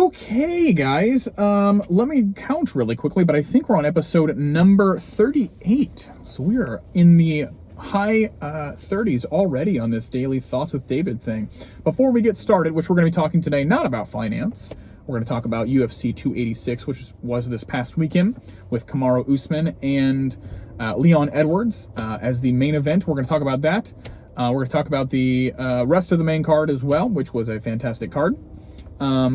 Okay, guys, let me count really quickly, but I think we're on episode number 38. So we are in the high 30s already on this daily Thoughts with David thing. Before we get started, which we're going to be talking today, not about finance, we're going to talk about UFC 286, which was this past weekend with Kamaru Usman and Leon Edwards as the main event. We're going to talk about that. We're going to talk about the rest of the main card as well, which was a fantastic card.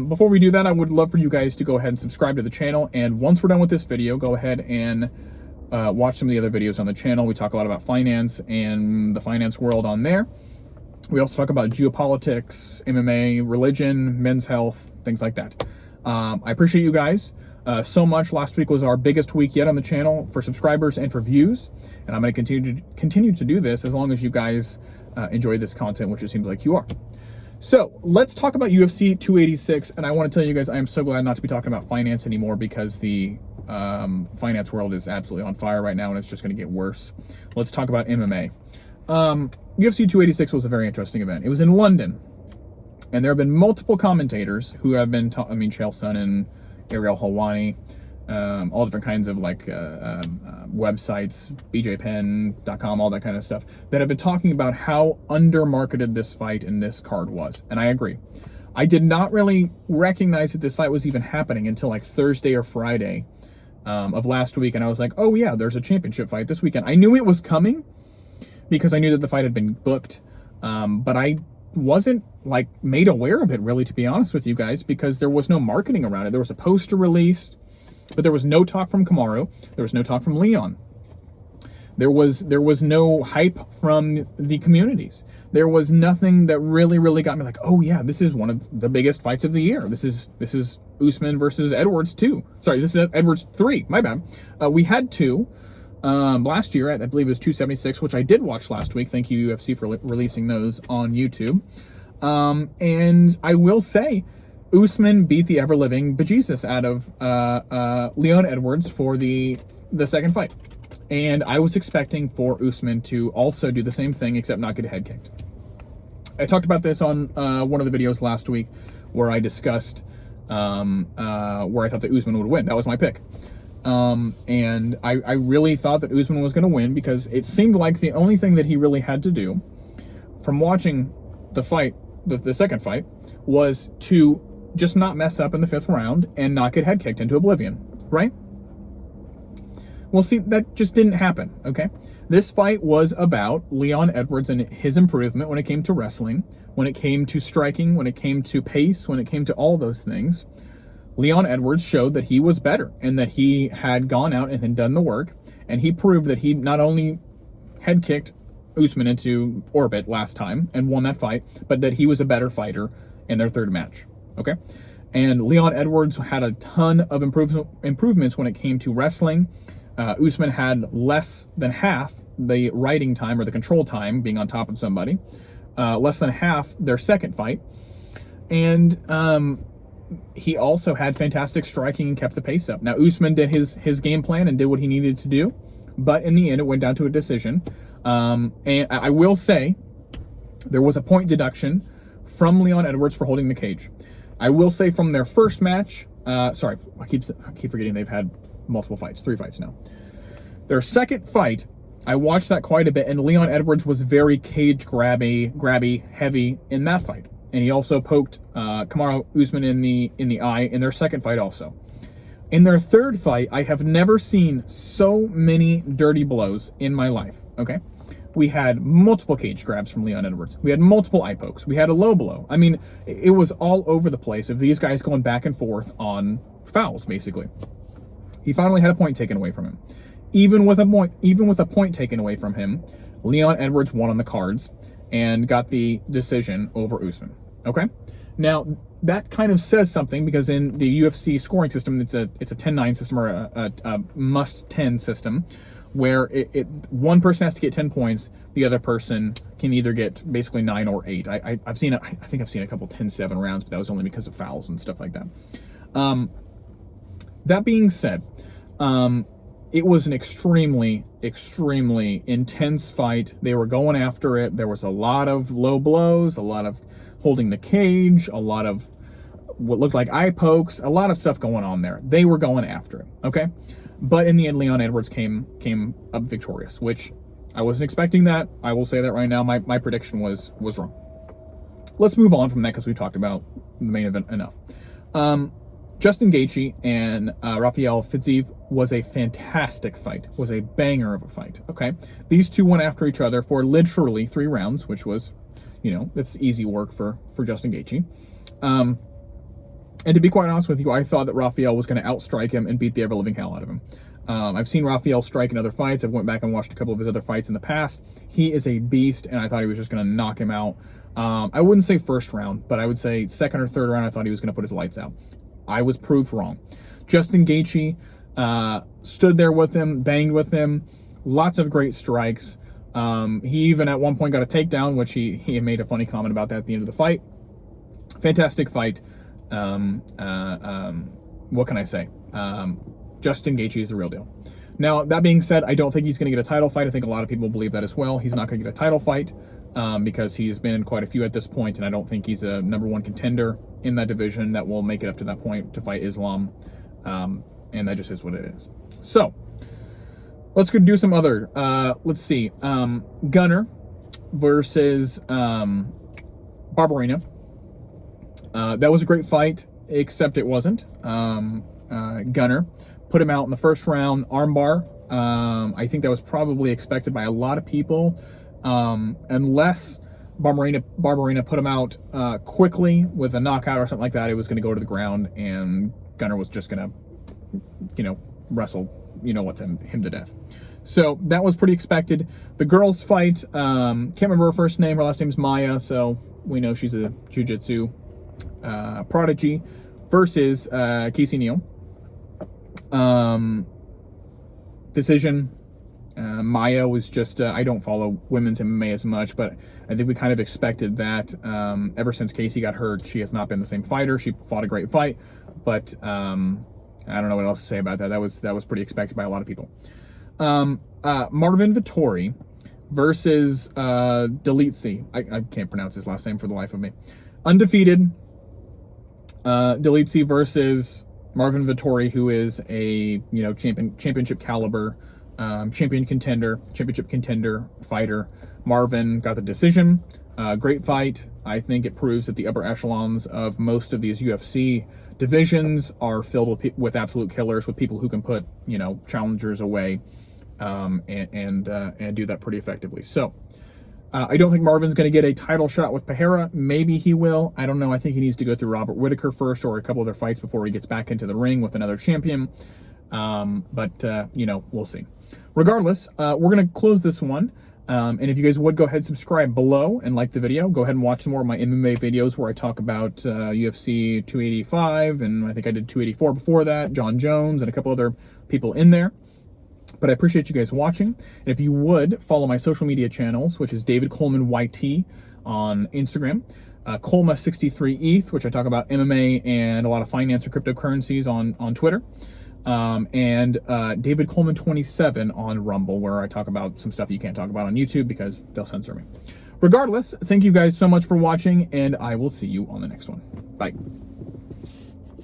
Before we do that, I would love for you guys to go ahead and subscribe to the channel. And once we're done with this video, go ahead and watch some of the other videos on the channel. We talk a lot about finance and the finance world on there. We also talk about geopolitics, MMA, religion, men's health, things like that. I appreciate you guys so much. Last week was our biggest week yet on the channel for subscribers and for views. And I'm going to continue to do this as long as you guys enjoy this content, which it seems like you are. So let's talk about UFC 286, and I want to tell you guys I am so glad not to be talking about finance anymore because the finance world is absolutely on fire right now, and it's just going to get worse. Let's talk about MMA. UFC 286 was a very interesting event. It was in London, and there have been multiple commentators who have been, Chael Sonnen, Ariel Helwani, all different kinds of websites, bjpen.com, all that kind of stuff, that have been talking about how undermarketed this fight and this card was. And I agree. I did not really recognize that this fight was even happening until like Thursday or Friday of last week. And I was like, oh yeah, there's a championship fight this weekend. I knew it was coming because I knew that the fight had been booked. But I wasn't like made aware of it really, to be honest with you guys, because there was no marketing around it. There was a poster released, but there was no talk from Kamaru. There was no talk from Leon. There was no hype from the communities. There was nothing that really got me like, oh yeah, this is one of the biggest fights of the year. This is Usman versus Edwards 2. Sorry, this is Edwards 3. My bad. We had 2 last year at, I believe it was 276, which I did watch last week. Thank you, UFC, for releasing those on YouTube. And I will say, Usman beat the ever-living bejesus out of Leon Edwards for the second fight. And I was expecting for Usman to also do the same thing, except not get a head kicked. I talked about this on one of the videos last week where I discussed where I thought that Usman would win. That was my pick. And I really thought that Usman was going to win because it seemed like the only thing that he really had to do from watching the fight, the second fight, was to just not mess up in the 5th round and not get head kicked into oblivion, right? Well, see, that just didn't happen, okay? This fight was about Leon Edwards and his improvement when it came to wrestling, when it came to striking, when it came to pace, when it came to all those things. Leon Edwards showed that he was better and that he had gone out and had done the work, and he proved that he not only head kicked Usman into orbit last time and won that fight, but that he was a better fighter in their third match. Okay, and Leon Edwards had a ton of improvements when it came to wrestling. Usman had less than half the riding time or the control time, being on top of somebody, less than half their second fight, and he also had fantastic striking and kept the pace up. Now Usman did his game plan and did what he needed to do, but in the end it went down to a decision. And I will say there was a point deduction from Leon Edwards for holding the cage. I will say from their first match, sorry, I keep forgetting they've had multiple fights, 3 fights now. Their second fight, I watched that quite a bit, and Leon Edwards was very cage grabby, heavy in that fight. And he also poked Kamaru Usman in the eye in their second fight also. In their third fight, I have never seen so many dirty blows in my life, okay? We had multiple cage grabs from Leon Edwards. We had multiple eye pokes. We had a low blow. I mean, it was all over the place of these guys going back and forth on fouls, basically. He finally had a point taken away from him. Even with a point taken away from him, Leon Edwards won on the cards and got the decision over Usman. Okay? Now, that kind of says something because in the UFC scoring system, it's a 10-9 system or a must-10 system, where one person has to get 10 points, the other person can either get basically 9 or 8. I think I've seen a couple 10-7 rounds, but that was only because of fouls and stuff like that. That being said, it was an extremely intense fight. They were going after it. There was a lot of low blows, a lot of holding the cage, a lot of what looked like eye pokes, a lot of stuff going on there. They were going after it, okay? But in the end, Leon Edwards came up victorious, which I wasn't expecting that. I will say that right now. My prediction was wrong. Let's move on from that because we talked about the main event enough. Justin Gaethje and Rafael Fiziev was a fantastic fight, was a banger of a fight, okay? These two went after each other for literally 3 rounds, which was, that's easy work for Justin Gaethje. And to be quite honest with you, I thought that Rafael was going to outstrike him and beat the ever-living hell out of him. I've seen Rafael strike in other fights. I've went back and watched a couple of his other fights in the past. He is a beast, and I thought he was just going to knock him out. I wouldn't say first round, but I would say second or third round, I thought he was going to put his lights out. I was proved wrong. Justin Gaethje stood there with him, banged with him, lots of great strikes. He even at one point got a takedown, which he made a funny comment about that at the end of the fight. Fantastic fight. What can I say? Justin Gaethje is the real deal. Now, that being said, I don't think he's going to get a title fight. I think a lot of people believe that as well. He's not going to get a title fight because he's been in quite a few at this point, and I don't think he's a #1 contender in that division that will make it up to that point to fight Islam, and that just is what it is. So, let's go do some other, let's see, Gunnar versus Barberena. That was a great fight, except it wasn't. Gunnar put him out in the first round, armbar. I think that was probably expected by a lot of people, unless Barberena put him out quickly with a knockout or something like that. It was going to go to the ground, and Gunnar was just going to, wrestle, him to death. So that was pretty expected. The girls' fight, can't remember her first name. Her last name's Maya, so we know she's a jiu-jitsu prodigy, versus Casey Neal. Decision. Maya was just, I don't follow women's MMA as much, but I think we kind of expected that. Ever since Casey got hurt, she has not been the same fighter. She fought a great fight, but I don't know what else to say about that. That was pretty expected by a lot of people. Marvin Vetorri versus Gaethje. I can't pronounce his last name for the life of me. Undefeated Gaethje versus Marvin Vetorri, who is a championship caliber, championship contender fighter. Marvin got the decision. Great fight. I think it proves that the upper echelons of most of these UFC divisions are filled with absolute killers, with people who can put challengers away, and do that pretty effectively. So I don't think Marvin's going to get a title shot with Pereira. Maybe he will. I don't know. I think he needs to go through Robert Whittaker first, or a couple other fights before he gets back into the ring with another champion. But we'll see. Regardless, we're going to close this one. And if you guys would, go ahead and subscribe below and like the video. Go ahead and watch some more of my MMA videos where I talk about UFC 285, and I think I did 284 before that, John Jones, and a couple other people in there. But I appreciate you guys watching. And if you would, follow my social media channels, which is David Coleman YT on Instagram, Colma63ETH, which I talk about MMA and a lot of finance or cryptocurrencies on Twitter, and David Coleman 27 on Rumble, where I talk about some stuff you can't talk about on YouTube because they'll censor me. Regardless, thank you guys so much for watching, and I will see you on the next one. Bye.